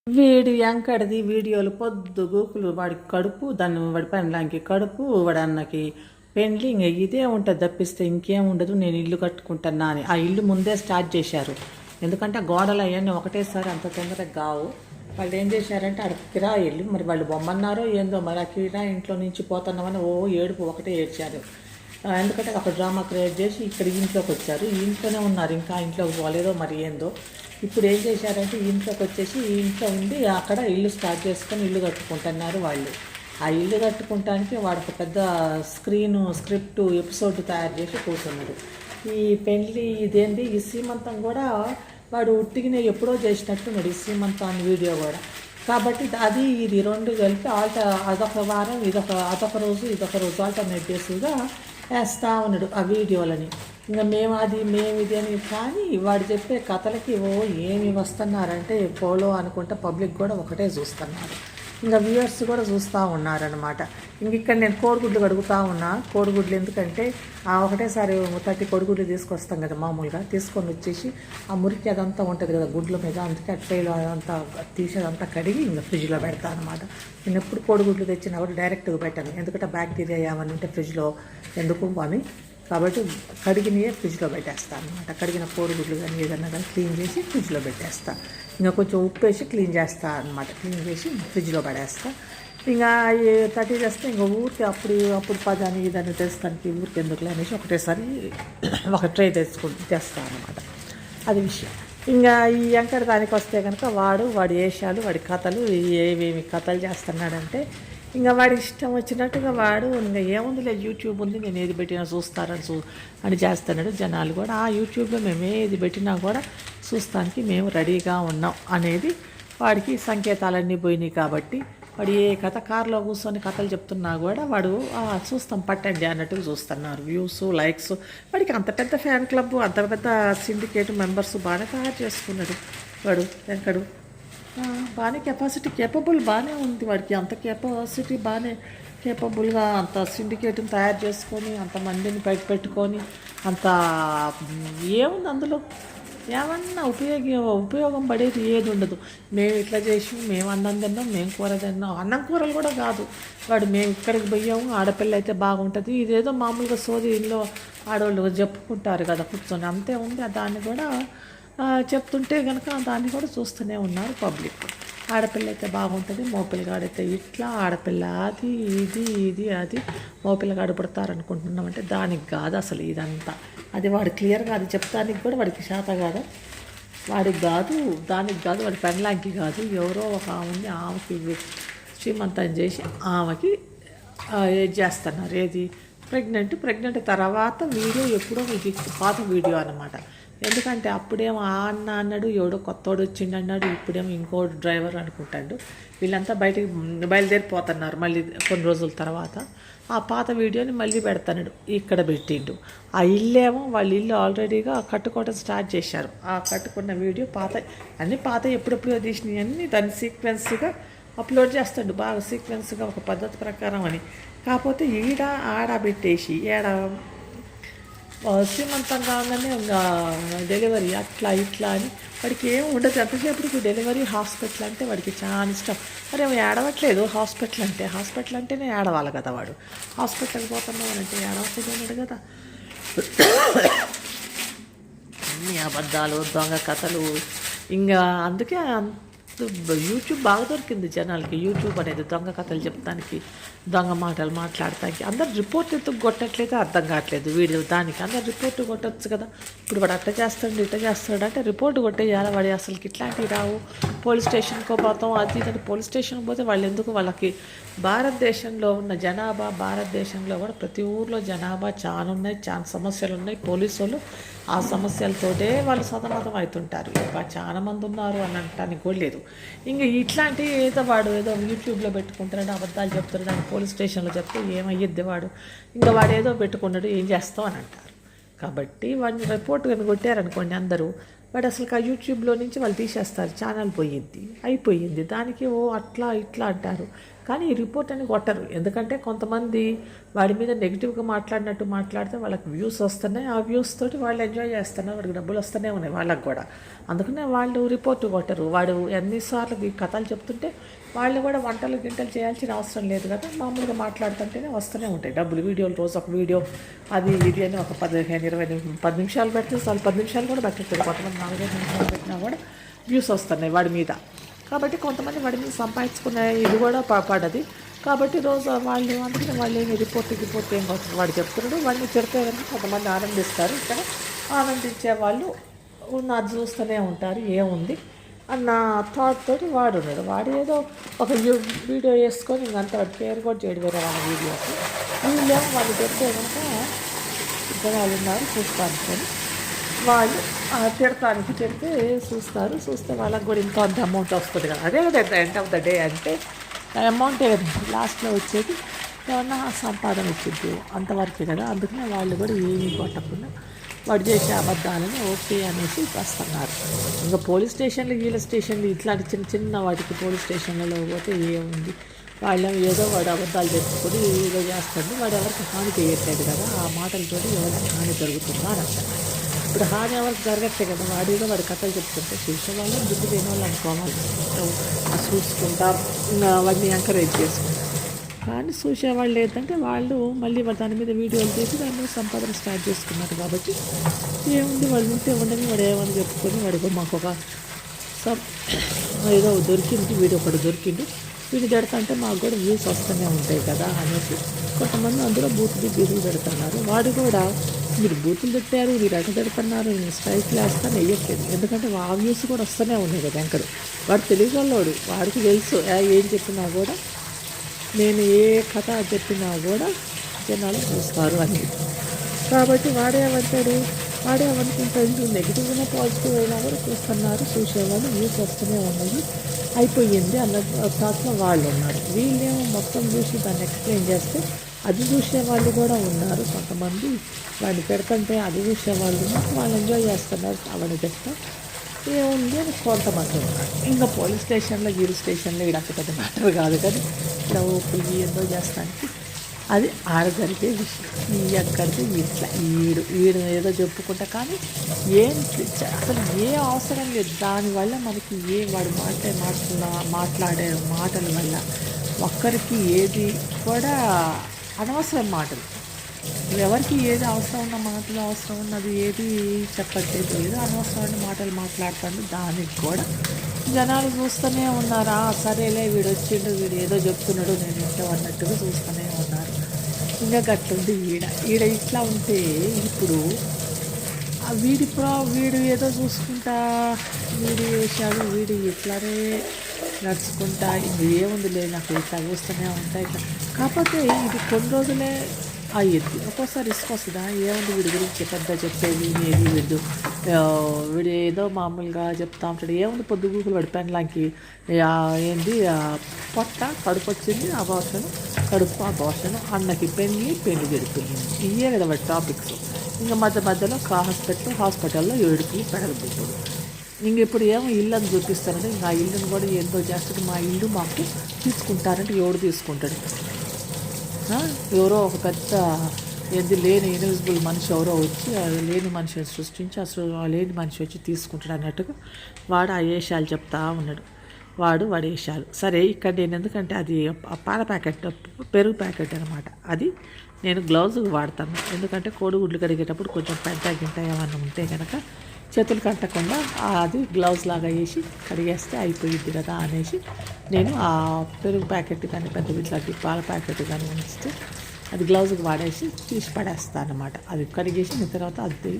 వీడి ఎంకడిది వీడియోలు పొద్దుగూకులు వాడికి కడుపు దాన్ని వాడి పెండ్లాంకి కడుపు వాడి అన్నకి పెండ్లి ఇంక ఇదే ఉంటుంది తప్పిస్తే ఇంకేం ఉండదు. నేను ఇల్లు కట్టుకుంటున్నా అని ఆ ఇల్లు ముందే స్టార్ట్ చేశారు. ఎందుకంటే గోడలు అవన్నీ ఒకటేసారి అంత తొందరగా కావు. వాళ్ళు ఏం చేశారంటే ఆడ కిరాయి ఇల్లు, మరి వాళ్ళు బొమ్మన్నారో ఏందో మరి ఆ కిరాయి ఇంట్లో నుంచి పోతున్నామని ఏడుపు ఒకటే ఏడ్చారు. ఎందుకంటే ఒక డ్రామా క్రియేట్ చేసి ఇక్కడ ఇంట్లోకి వచ్చారు. ఈ ఇంట్లోనే ఉన్నారు, ఇంకా ఇంట్లోకి పోలేదో మరి ఏందో. ఇప్పుడు ఏం చేశారంటే ఈ ఇంట్లోకి వచ్చేసి ఈ ఇంట్లో ఉండి అక్కడ ఇల్లు స్టార్ట్ చేసుకొని ఇల్లు కట్టుకుంటున్నారు వాళ్ళు. ఆ ఇల్లు కట్టుకుంటానికి వాడికి పెద్ద స్క్రిప్ట్ ఎపిసోడ్ తయారు చేసి కూర్చున్నాడు. ఈ పెళ్ళి ఇదేంటి ఈ సీమంతం కూడా వాడు ఉట్టిగిన ఎప్పుడో చేసినట్టున్నాడు ఈ సీమంతం వీడియో కూడా. కాబట్టి అది ఇది రెండు కలిపి అదొక వారం అదొక రోజు ఇదొక రోజు ఆల్టర్నేట్ డేస్గా వేస్తూ ఉన్నాడు ఆ వీడియోలని. ఇంకా మేము ఇది అని. కానీ వాడు చెప్పే కథలకి ఏమి వస్తున్నారంటే పోలో అనుకుంటే పబ్లిక్ కూడా ఒకటే చూస్తున్నారు, ఇంకా వ్యూయర్స్ కూడా చూస్తూ ఉన్నారనమాట. ఇంక ఇక్కడ నేను కోడిగుడ్లు కడుగుతూ ఉన్నా. కోడిగుడ్లు ఎందుకంటే ఒకటేసారి 30 కోడిగుడ్లు తీసుకొస్తాం కదా మామూలుగా, తీసుకొని వచ్చేసి ఆ మురికి అదంతా ఉంటుంది కదా గుడ్ల మీద, అందుకే అట్టేలో అదంతా తీసేదంతా కడిగి ఇంకా ఫ్రిడ్జ్లో పెడతాను అనమాట. నేను ఎప్పుడు కోడిగుడ్లు తెచ్చినా కూడా డైరెక్ట్గా పెట్టాను, ఎందుకంటే బ్యాక్టీరియా ఏమని ఉంటే ఫ్రిడ్జ్లో ఎందుకు అని. కాబట్టి కడిగినవే ఫ్రిడ్జ్లో పెట్టేస్తాను అనమాట. కడిగిన కోడిగుడ్లు కానీ ఏదన్నా కానీ క్లీన్ చేసి ఫ్రిడ్జ్లో పెట్టేస్తాను. ఇంకా కొంచెం ఉప్పు వేసి క్లీన్ చేస్తాను అనమాట. క్లీన్ చేసి ఫ్రిడ్జ్లో పడేస్తా. ఇంకా 30 చేస్తే ఇంకా ఊరికి అప్పుడు పదాన్ని ఇదాన్ని తెస్తానికి ఊరికి ఎందుకులే అనేసి ఒకటేసారి ఒక ట్రే తెస్తాను అనమాట. అది విషయం. ఇంకా ఈ ఎంకడ దానికి వస్తే కనుక వాడి వేషాలు వాడి కథలు ఏమేమి కథలు చేస్తున్నాడంటే ఇంకా వాడి ఇష్టం వచ్చినట్టుగా వాడు ఇంకా ఏముందిలే యూట్యూబ్ ఉంది, నేను ఏది పెట్టినా చూస్తారని అని చేస్తున్నాడు. జనాలు కూడా ఆ యూట్యూబ్లో మేము ఏది పెట్టినా కూడా చూస్తానికి మేము రెడీగా ఉన్నాం అనేది వాడికి సంకేతాలన్నీ పోయినాయి. కాబట్టి వాడు ఏ కథ కారులో కూర్చొని కథలు చెప్తున్నా కూడా వాడు చూస్తాం పట్టండి అన్నట్టుగా చూస్తున్నారు. వ్యూస్ లైక్స్, వాడికి అంత పెద్ద ఫ్యాన్ క్లబ్ అంత పెద్ద సిండికేట్ మెంబర్స్ బాగానే తయారు చేసుకున్నాడు వాడు వెంకడు. బాగానే కేపబుల్ బాగానే ఉంది వాడికి, అంత కెపాసిటీ బాగానే కేపబుల్గా అంత సిండికేట్ని తయారు చేసుకొని అంతమందిని పెట్టుకొని అంత ఏముంది అందులో, ఏమన్నా ఉపయోగం పడేది ఏది ఉండదు. మేము ఇట్లా చేసి మేము అన్నం తిన్నాం, మేము కూర తిన్నాం, అన్నం కూరలు కూడా కాదు వాడు. మేము ఇక్కడికి పోయాము, ఆడపిల్ల అయితే బాగుంటుంది, ఇదేదో మామూలుగా సోది ఇంట్లో ఆడవాళ్ళు చెప్పుకుంటారు కదా కూర్చొని, అంతే ఉంది. దాన్ని కూడా చెప్తుంటే కనుక దాన్ని కూడా చూస్తూనే ఉన్నారు పబ్లిక్. ఆడపిల్ల అయితే బాగుంటుంది, మోపిల్లగాడైతే ఇట్లా, ఆడపిల్ల అది అది మోపిల్లగాడు పుడతారనుకుంటున్నామంటే దానికి కాదు అసలు ఇదంతా. అది వాడు క్లియర్గా అది చెప్తానికి కూడా వాడికి శాత కాదు, వాడికి కాదు, దానికి కాదు, వాడి పెండ్లాంకి కాదు, ఎవరో ఒక ఆమెకి శ్రీమంతం చేసి ఆమెకి ఏది చేస్తున్నారు, ఏది ప్రెగ్నెంట్ తర్వాత వీడియో ఎప్పుడో ఇది పాత వీడియో అన్నమాట. ఎందుకంటే అప్పుడేమో అన్నాడు, ఎవడో కొత్తోడు వచ్చిండు అన్నాడు, ఇప్పుడేమో ఇంకో డ్రైవర్ అనుకుంటాడు. వీళ్ళంతా బయటికి బయలుదేరిపోతున్నారు మళ్ళీ కొన్ని రోజుల తర్వాత. ఆ పాత వీడియోని మళ్ళీ పెడతాడు, ఇక్కడ పెట్టిండు. ఆ ఇల్లేమో వాళ్ళ ఇల్లు ఆల్రెడీగా కట్టుకోవడం స్టార్ట్ చేశారు. ఆ కట్టుకున్న వీడియో పాత ఎప్పుడెప్పుడో తీసినవి అన్నీ దాన్ని సీక్వెన్స్గా అప్లోడ్ చేస్తాడు, బాగా సీక్వెన్స్గా ఒక పద్ధతి ప్రకారం అని. కాకపోతే ఆడ పెట్టేసి శ్రీమంతం కాగానే ఇంకా డెలివరీ అట్లా ఇట్లా అని వాడికి ఏం ఉండదు. ఎంతసేపటికి డెలివరీ హాస్పిటల్ అంటే వాడికి చాలా ఇష్టం. మరి ఏమో ఏడవట్లేదు హాస్పిటల్ అంటేనే ఏడవాలి కదా వాడు. హాస్పిటల్కి పోతున్నాం అని అంటే ఏడవకూడదు కదా. అన్ని అబద్ధాలు దొంగ కథలు. ఇంకా అందుకే యూట్యూబ్ బాగా దొరికింది జనాలకి. యూట్యూబ్ అనేది దొంగ కథలు చెప్తానికి, దొంగ మాటలు మాట్లాడటానికి. అందరు రిపోర్ట్ ఎందుకు కొట్టట్లేదు అర్థం కావట్లేదు వీడియో. దానికి అందరు రిపోర్ట్ కొట్టచ్చు కదా. ఇప్పుడు వాడు ఇట్ట చేస్తాడు అంటే రిపోర్ట్ కొట్టేయాలి. వాడి అసలుకి ఇట్లాంటివి రావు. పోలీస్ స్టేషన్కో పోతాం, అది ఇదని. పోలీస్ స్టేషన్కి పోతే వాళ్ళు ఎందుకు, వాళ్ళకి భారతదేశంలో ఉన్న భారతదేశంలో కూడా ప్రతి ఊర్లో జనాభా చాలా ఉన్నాయి, చాలా సమస్యలు ఉన్నాయి. పోలీసు వాళ్ళు ఆ సమస్యలతోటే వాళ్ళు సతమతం అవుతుంటారు. ఇంకా చాలా మంది ఉన్నారు అని అనటానికి కూడా లేదు. ఇంకా ఇట్లాంటి వాడు ఏదో యూట్యూబ్లో పెట్టుకుంటున్నాడు, అబద్ధాలు చెప్తున్నాడు అని పోలీస్ స్టేషన్లో చెప్తే ఏమయ్యిద్ది వాడు. ఇంకా వాడు ఏదో పెట్టుకున్నాడు, ఏం చేస్తావు అని అంటారు. కాబట్టి వాడిని రిపోర్ట్ కానీ కొట్టారనుకోండి అందరూ, వాడు అసలు ఆ యూట్యూబ్లో నుంచి వాళ్ళు తీసేస్తారు, ఛానల్ పోయింది, అయిపోయింది. దానికి ఓ అట్లా ఇట్లా అంటారు, కానీ ఈ రిపోర్ట్ అని కొట్టరు. ఎందుకంటే కొంతమంది వాడి మీద నెగిటివ్గా మాట్లాడినట్టు మాట్లాడితే వాళ్ళకి వ్యూస్ వస్తున్నాయి, ఆ వ్యూస్ తోటి వాళ్ళు ఎంజాయ్ చేస్తున్నారు, వాడికి డబ్బులు వస్తూనే ఉన్నాయి వాళ్ళకి కూడా. అందుకనే వాళ్ళు రిపోర్ట్ కొట్టరు. వాడు ఎన్నిసార్లు ఈ కథలు చెప్తుంటే వాళ్ళు కూడా వంటలు గింటలు చేయాల్సిన అవసరం లేదు కదా, మామూలుగా మాట్లాడుతుంటేనే వస్తూనే ఉంటాయి డబ్బులు. వీడియోలు రోజు ఒక వీడియో అది ఇది అని ఒక 15-20 నిమిషాలు పెడితే చాలు, 10 నిమిషాలు కూడా పెట్టట్లేదు, కొంతమంది 4-5 నిమిషాలు పెట్టినా కూడా వ్యూస్ వస్తున్నాయి వాడి మీద. కాబట్టి కొంతమంది వాడి మీద సంపాదించుకునే ఇది కూడా పడది. కాబట్టి రోజు వాళ్ళు అందుకని వాళ్ళు ఏమి రిపోర్ట్ ఏం కొట్టరు. వాడు చెప్తున్నాడు, వాడిని తిడితే కనుక కొంతమంది ఆనందిస్తారు, ఇక్కడ ఆనందించే వాళ్ళు ఉన్నది చూస్తూనే ఉంటారు, ఏముంది అన్న థాట్ తోటి వాడు ఉన్నాడు. వాడు ఏదో ఒక వీడియో వేసుకొని ఇంకంత వాడి పేరు కూడా చేయడం వేరే వాళ్ళ వీడియోకి. వీళ్ళేమో వాళ్ళు తిడితే కనుక జనాలు ఉన్నారు చూస్తాను, వాళ్ళు తిడతానికి తిడితే చూస్తే వాళ్ళకి కూడా ఇంత అంత అమౌంట్ వస్తుంది కదా. అదే కదా ఎండ్ ఆఫ్ ద డే అంటే అమౌంటే కదా లాస్ట్లో వచ్చేది, ఏమన్నా సంపాదన వచ్చింది అంతవరకే కదా. అందుకనే వాళ్ళు కూడా ఏమీ కొట్టకుండా వాడు చేసే అబద్ధాలని ఓకే అనేసి వస్తున్నారు. ఇంకా పోలీస్ స్టేషన్లు వీళ్ళ స్టేషన్లు ఇట్లాంటి చిన్న చిన్న వాటికి పోలీస్ స్టేషన్లలో పోతే ఏముంది, వాళ్ళు ఏదో వాడు అబద్ధాలు తెచ్చుకొని ఏదో చేస్తాడు, వాడు ఎవరికి హాని చేయట్లేదు కదా, ఆ మాటలతో ఎవరికి హాని జరుగుతుందో అని అంటారు. ఇప్పుడు హాని ఎవరికి జరగట్లే కదా, వాడిగా వాడి కథలు చెప్తుంటే చూసే వాళ్ళు బుద్ధి లేని వాళ్ళు అనుకోవాలి, చూసుకుంటా వాడిని ఎంకరేజ్ చేసుకుంటారు. కానీ చూసేవాళ్ళు ఏంటంటే వాళ్ళు మళ్ళీ దాని మీద వీడియోలు తీసి దాని మీద సంపాదన స్టార్ట్ చేసుకున్నారు. కాబట్టి ఏముంది, వాళ్ళు ఉంటే ఉండని వాడు ఏమని చెప్పుకొని వాడికి మాకు ఒక ఏదో దొరికింది, వీడియో ఒకటి దొరికింది, వీడు పెడతాంటే మాకు కూడా వ్యూస్ వస్తూనే ఉంటాయి కదా అనేసి కొంతమంది అందులో బూతులు బీదులు పెడుతున్నారు. వాడు కూడా మీరు బూతులు పెట్టారు, మీరు ఎట పెడుతున్నారు, నేను స్ట్రైక్లు వేస్తాను వేయట్లేదు, ఎందుకంటే ఆ వ్యూస్ కూడా వస్తూనే ఉన్నాయి కదా. వెంకడు వాడు తెలియగలవాడు, వాడికి తెలుసు ఏం చెప్పినా కూడా, నేను ఏ కథ చెప్పినా కూడా జనాలు చూస్తారు అని. కాబట్టి వాడేమనుకుంటాడు నెగిటివ్గా పాజిటివ్ అయినా కూడా చూస్తున్నారు, చూసేవాళ్ళు వ్యూస్ వస్తూనే ఉన్నాయి, అయిపోయింది అన్న థాట్లో వాళ్ళు ఉన్నారు. వీళ్ళేమో మొత్తం చూసి దాన్ని ఎక్స్ప్లెయిన్ చేస్తే అది చూసేవాళ్ళు కూడా ఉన్నారు. కొంతమంది వాడిని పెడుతుంటే అది చూసేవాళ్ళు ఉన్నారు, వాళ్ళు ఎంజాయ్ చేస్తున్నారు, అవన్నీ చెప్తా ఏముంది అని కొంతమంది ఉన్నారు. ఇంకా పోలీస్ స్టేషన్లో గిరి స్టేషన్లో ఇడంత పెద్ద మ్యాటర్ కాదు, కానీ ఇలా పోయి ఎంతో చేస్తానికి అది ఆడ జరిగే విషయం. ఈ అక్కడికి ఇట్లా ఈడు ఏదో చెప్పుకుంటా, కానీ అసలు ఏ అవసరం లేదు. దానివల్ల మనకి వాడు మాట్లాడే మాటల వల్ల ఒక్కరికి ఏది కూడా అనవసరం మాటలు, ఎవరికి ఏది అవసరం ఉన్న మాటలు అవసరం ఉన్నది ఏది చెప్పట్లేదు, ఏదో అనవసరమైన మాటలు మాట్లాడుతాను. దానికి కూడా జనాలు చూస్తూనే ఉన్నారా, సరేలే వీడు వచ్చిండు, వీడు ఏదో చెప్తున్నాడు, నేను ఇంట్లో అన్నట్టుగా చూస్తూనే ఉన్నారు. ఇంకా గట్లుంది ఈడ ఇట్లా ఉంటే ఇప్పుడు వీడు ఏదో చూసుకుంటా, వీడు వేసాడు, వీడు ఇట్లానే నడుచుకుంటా, ఇది ఏముందిలే నాకు ఇట్లా చూస్తూనే ఉంటాయి ఇట్లా. కాకపోతే ఇది కొన్ని రోజులే అయ్యింది, ఒక్కోసారి రిస్క్ వస్తుందా, ఏముంది వీడి గురించి పెద్ద చెప్పేది ఏది వీడు ఏదో మామూలుగా చెప్తా ఉంటాడు, ఏముంది పొద్దుగూకులు వాడి పెన్లాంకి ఏంది కడుపు వచ్చింది, అబార్షన్, అన్నకి పెళ్లి గడిపింది, ఇవే కదా వాడి టాపిక్స్. ఇంకా మధ్యలో హాస్పిటల్లో ఏడుపులు పెడగబుట్టుడు. ఇంక ఇప్పుడు ఏమో ఇల్లు అని చూపిస్తారంటే ఇంకా ఆ ఇల్లుని కూడా ఏందో చేస్తాడు, మా ఇల్లు మాకు తీసుకుంటారంటే ఎవడు తీసుకుంటాడు, ఎవరో ఒక పెద్ద లేని ఇన్విజిబుల్ మనిషి ఎవరో వచ్చి లేని మనిషిని సృష్టించి అసలు లేని మనిషి వచ్చి తీసుకుంటాడు అన్నట్టుగా వాడు ఆ వేషాలు చెప్తా ఉన్నాడు. వాడు వేషాలు సరే. ఇక్కడ నేను ఎందుకంటే అది పాల ప్యాకెట్ పెరుగు ప్యాకెట్ అనమాట, అది నేను గ్లౌజులు వాడతాను. ఎందుకంటే కోడిగుడ్లు కడిగేటప్పుడు కొంచెం గింట ఏమన్నా ఉంటే కనుక చేతులు కట్టకుండా అది గ్లౌజ్ లాగా వేసి కడిగేస్తే అయిపోయింది కదా అనేసి నేను ఆ పెరుగు ప్యాకెట్ కానీ పెద్ద ఇట్లాంటి పాల ప్యాకెట్ కానీ ఉంచితే అది గ్లౌజ్కి వాడేసి తీసి పడేస్తాను అనమాట. అది కడిగేసి తర్వాత అది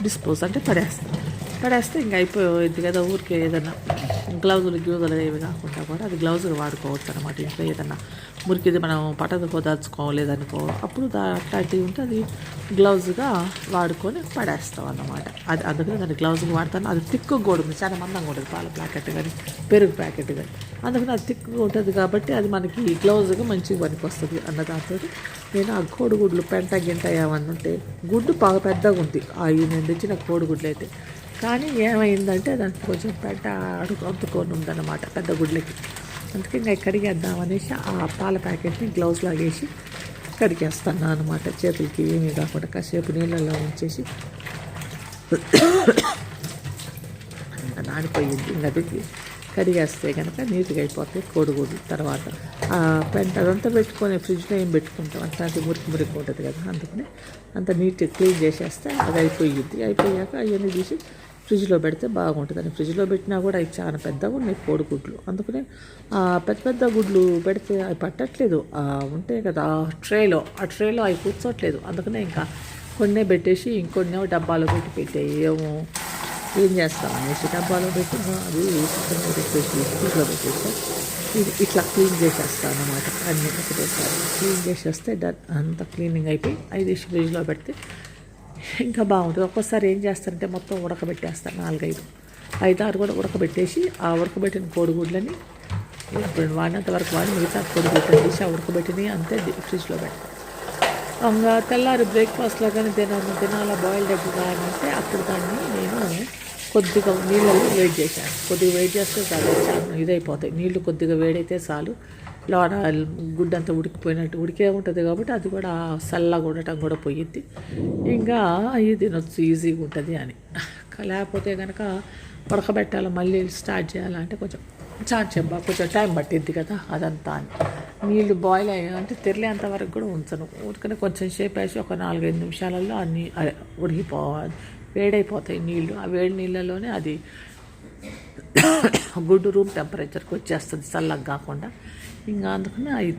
డిస్పోజ్ అంటే పడేస్తే ఇంకా అయిపోయింది కదా. ఊరికే ఏదన్నా గ్లౌజులు ఏవి కాకుండా కూడా అది గ్లౌజులు వాడుకోవచ్చు అనమాట. ఇంట్లో ఏదన్నా మురికిది మనం పట్టదకో దాచుకోలేదనుకో అప్పుడు అట్లాంటివి ఉంటే అది గ్లౌజ్గా వాడుకొని పడేస్తాం అన్నమాట. అది అందుకని దాన్ని గ్లౌజ్గా వాడతాను. అది తిక్కు కూడా ఉంది, చాలా మందంగా ఉంటుంది పాల ప్యాకెట్ కానీ పెరుగు ప్యాకెట్ కానీ. అందుకని అది తిక్కుగా ఉంటుంది కాబట్టి అది మనకి గ్లౌజ్గా మంచిగా పనికి వస్తుంది అన్న దాంతో నేను ఆ కోడిగుడ్లు గింట ఏమన్నా ఉంటే గుడ్డు బాగా పెద్దగా ఉంది నేను తెచ్చిన కోడిగుడ్లు అయితే. కానీ ఏమైందంటే దానికి కొంచెం పెద్ద అడుగు అద్దుకొని ఉందన్నమాట పెద్ద గుడ్లకి. అందుకే ఇంకా కడిగేద్దామనేసి ఆ పాల ప్యాకెట్ని గ్లౌస్ లాగేసి కడిగేస్తాను అనమాట. చేతులకి ఏమీ కాకుండా కాసేపు నీళ్ళల్లో ఉంచేసి నానిపోయింది. ఇంకా అది కడిగేస్తే కనుక నీట్గా అయిపోతాయి కోడిగుడ్లు. తర్వాత పెంట అదంతా పెట్టుకొని ఫ్రిడ్జ్లో ఏం పెట్టుకుంటాం, అంత అది మురికి ఉంటుంది కదా, అందుకని అంత నీట్గా క్లీన్ చేసేస్తే అది అయిపోయింది. అయిపోయాక అవన్నీ తీసి ఫ్రిడ్జ్లో పెడితే బాగుంటుందని ఫ్రిడ్జ్లో పెట్టినా కూడా అవి చాలా పెద్దగా ఉన్నాయి కోడిగుడ్లు. అందుకనే పెద్ద పెద్ద గుడ్లు పెడితే అవి పట్టట్లేదు, ఉంటాయి కదా ఆ ట్రేలో అవి కూర్చోట్లేదు. అందుకనే ఇంకా కొన్నే పెట్టేసి ఇంకొన్నే డబ్బాలో పెట్టాయి. ఏం చేస్తాం అనేసి డబ్బాలో పెట్టి అది పెట్టేసి ఫ్రిడ్జ్లో పెట్టేస్తే ఇది ఇట్లా క్లీన్ చేసేస్తాను అన్నమాట. అన్నీ ఒకటేసారి క్లీన్ చేసేస్తే అంత క్లీనింగ్ అయిపోయి అది ఫ్రిడ్జ్లో పెడితే ఇంకా బాగుంటుంది. ఒక్కోసారి ఏం చేస్తారంటే మొత్తం ఉడకబెట్టేస్తాను, 4-5 కూడా ఉడకబెట్టేసి ఆ ఉడకబెట్టిన కోడిగుడ్లని ఇప్పుడు వాడినంత వరకు వాడి మిగతా కోడిగుడ్లు తీసి ఆ ఉడకబెట్టినవి అంతే ఫ్రిడ్జ్లో పెడతాను. ఇంకా తెల్లారి బ్రేక్ఫాస్ట్లో కానీ తినాలా బాయిల్డ్ ఎగ్ కానీ అంటే అప్పుడు దాన్ని నేను కొద్దిగా నీళ్ళలో వేడి చేశాను. కొద్దిగా వేడి చేస్తే చాలు, ఇదైపోతాయి. నీళ్లు కొద్దిగా వేడైతే చాలు, లోన గుడ్డంతా ఉడికిపోయినట్టు ఉడికే ఉంటుంది కాబట్టి అది కూడా చల్లగా ఉండటం కూడా పోయిద్ది. ఇంకా ఇది తినొచ్చు, ఈజీగా ఉంటుంది అని. లేకపోతే కనుక ఉడకబెట్టాలి మళ్ళీ స్టార్ట్ చేయాలంటే కొంచెం కొంచెం టైం పట్టిద్ది కదా, అదంతా అని. నీళ్ళు బాయిల్ అయ్యాయంటే తెరలేంత వరకు కూడా ఉంచను, ఉడకనే కొంచెం సేపు వేసి ఒక 4-5 నిమిషాలలో అన్నీ ఉడికిపోవాలి, వేడైపోతాయి నీళ్ళు. ఆ వేడి నీళ్ళలోనే అది గుడ్డు రూమ్ టెంపరేచర్కి వచ్చేస్తుంది, చల్లగా కాకుండా. ఇంకా అందుకని ఇది